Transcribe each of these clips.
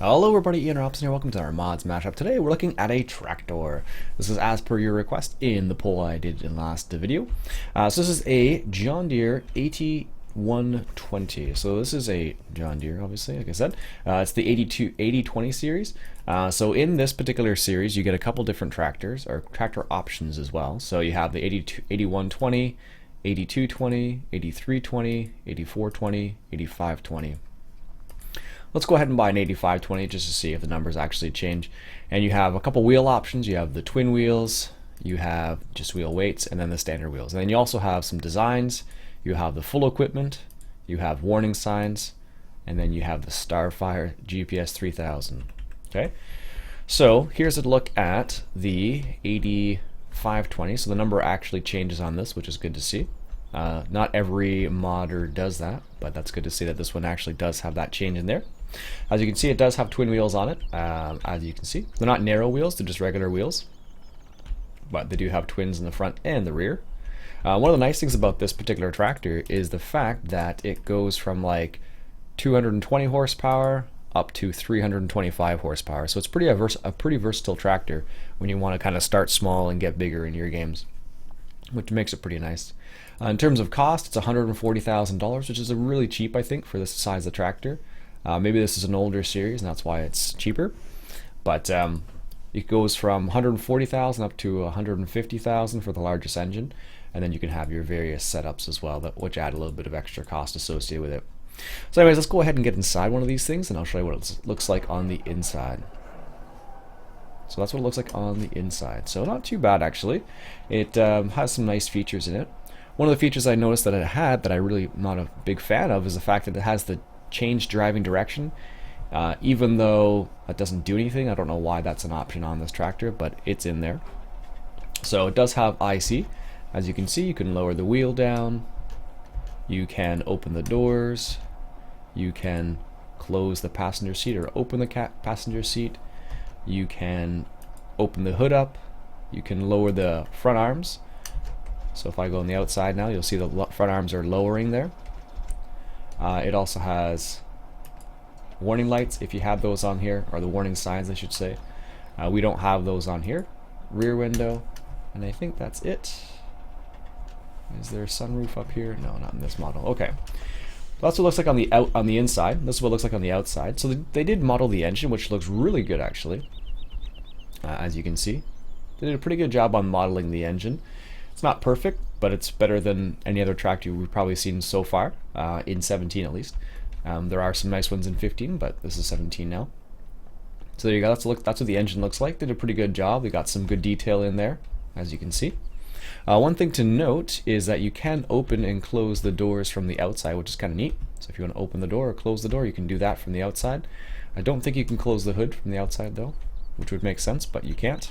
Hello everybody, Iain Robson here, welcome to our mods mashup. Today we're looking at a tractor. This is as per your request in the poll I did in last video. So this is a John Deere 8120. So this is a John Deere, obviously, like I said. It's the 8020 series. So in this particular series you get a couple different tractors, or tractor options as well. So you have the 8120, 8220, 8320, 8420, 8520. Let's go ahead and buy an 8520 just to see if the numbers actually change. And you have a couple wheel options. You have the twin wheels, you have just wheel weights, and then the standard wheels. And then you also have some designs. You have the full equipment, you have warning signs, and then you have the Starfire GPS 3000. Okay, so here's a look at the 8520. So the number actually changes on this, which is good to see. Not every modder does that, but that's good to see that this one actually does have that change in there. As you can see, it does have twin wheels on it. As you can see, they're not narrow wheels, they're just regular wheels, but they do have twins in the front and the rear. One of the nice things about this particular tractor is the fact that it goes from like 220 horsepower up to 325 horsepower. So it's a pretty versatile tractor when you want to kind of start small and get bigger in your games, which makes it pretty nice. In terms of cost, it's $140,000, which is really cheap, I think, for this size of tractor. Maybe this is an older series and that's why it's cheaper, but it goes from $140,000 up to $150,000 for the largest engine, and then you can have your various setups as well, which add a little bit of extra cost associated with it. So anyways, let's go ahead and get inside one of these things and I'll show you what it looks like on the inside. So that's what it looks like on the inside. So not too bad, actually. It has some nice features in it. One of the features I noticed that it had that I really not a big fan of is the fact that it has the change driving direction. Even though that doesn't do anything, I don't know why that's an option on this tractor, but it's in there. So it does have IC. As you can see, you can lower the wheel down, you can open the doors, you can close the passenger seat or open the passenger seat, you can open the hood up, you can lower the front arms. So if I go on the outside now, you'll see the front arms are lowering there. It also has warning lights if you have those on here, or the warning signs I should say. We don't have those on here. Rear window, and I think that's it. Is there a sunroof up here? No, not in this model. Okay. That's what it looks like on the inside. This is what it looks like on the outside. So they did model the engine, which looks really good actually. As you can see, they did a pretty good job on modeling the engine. It's not perfect, but it's better than any other tractor we've probably seen so far, in 17 at least. There are some nice ones in 15, but this is 17 now. So there you go. That's what the engine looks like. They did a pretty good job. They got some good detail in there, as you can see. One thing to note is that you can open and close the doors from the outside, which is kind of neat. So if you want to open the door or close the door, you can do that from the outside. I don't think you can close the hood from the outside though, which would make sense, but you can't.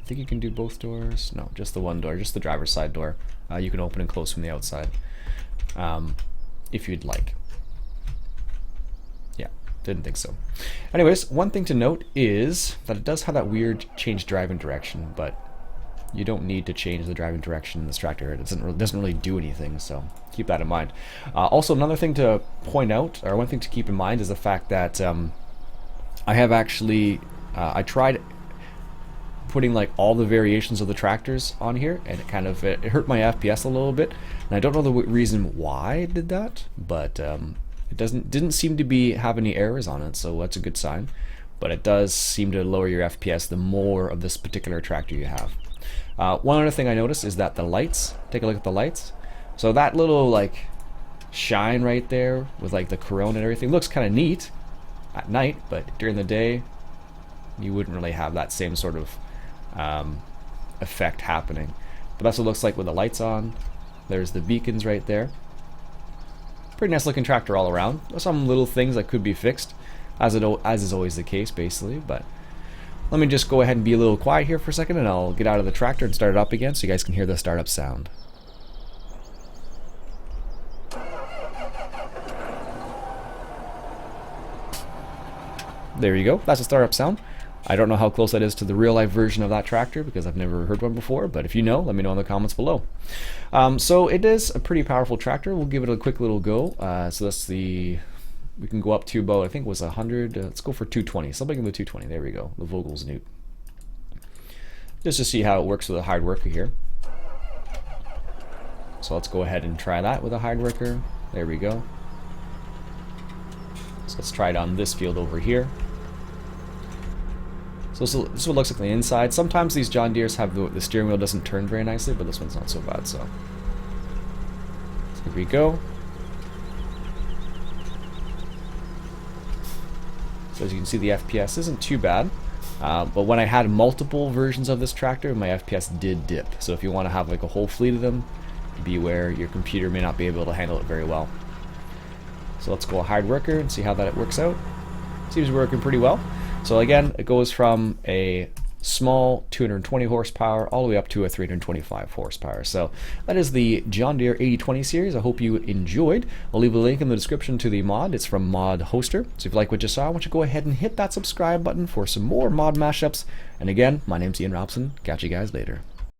I think you can do both doors. No, just the one door, just the driver's side door. You can open and close from the outside, if you'd like. Yeah, didn't think so. Anyways, one thing to note is that it does have that weird change driving direction, but you don't need to change the driving direction in this tractor. It doesn't really do anything, so keep that in mind. Also, another thing to point out, or one thing to keep in mind, is the fact that I have actually I tried putting like all the variations of the tractors on here, and it hurt my FPS a little bit, and I don't know the reason why I did that, but it didn't seem to have any errors on it, so that's a good sign. But it does seem to lower your FPS the more of this particular tractor you have. One other thing I noticed is that the lights, take a look at the lights. So that little like shine right there with like the corona and everything looks kind of neat at night, but during the day you wouldn't really have that same sort of effect happening. But that's what it looks like with the lights on. There's the beacons right there. Pretty nice looking tractor all around. There's some little things that could be fixed, as is always the case basically, but let me just go ahead and be a little quiet here for a second, and I'll get out of the tractor and start it up again so you guys can hear the startup sound. There you go. That's the startup sound. I don't know how close that is to the real life version of that tractor because I've never heard one before, but if you know, let me know in the comments below. So it is a pretty powerful tractor. We'll give it a quick little go. So that's the we can go up to about, I think it was 100, let's go for 220, something in the 220, there we go, the Vogel's Newt. Just to see how it works with a hard worker here. So let's go ahead and try that with a hard worker. There we go. So let's try it on this field over here. So this is what it looks like on the inside. Sometimes these John Deeres have the steering wheel doesn't turn very nicely, but this one's not so bad. So here we go. So as you can see, the FPS isn't too bad. But when I had multiple versions of this tractor, my FPS did dip. So if you want to have like a whole fleet of them, beware, your computer may not be able to handle it very well. So let's go a hard worker and see how that it works out. Seems working pretty well. So again, it goes from a small 220 horsepower all the way up to a 325 horsepower. So that is the John Deere 8020 series. I hope you enjoyed. I'll leave a link in the description to the mod. It's from Mod Hoster. So if you like what you saw, I want you to go ahead and hit that subscribe button for some more mod mashups. And again, my name's Ian Robson. Catch you guys later.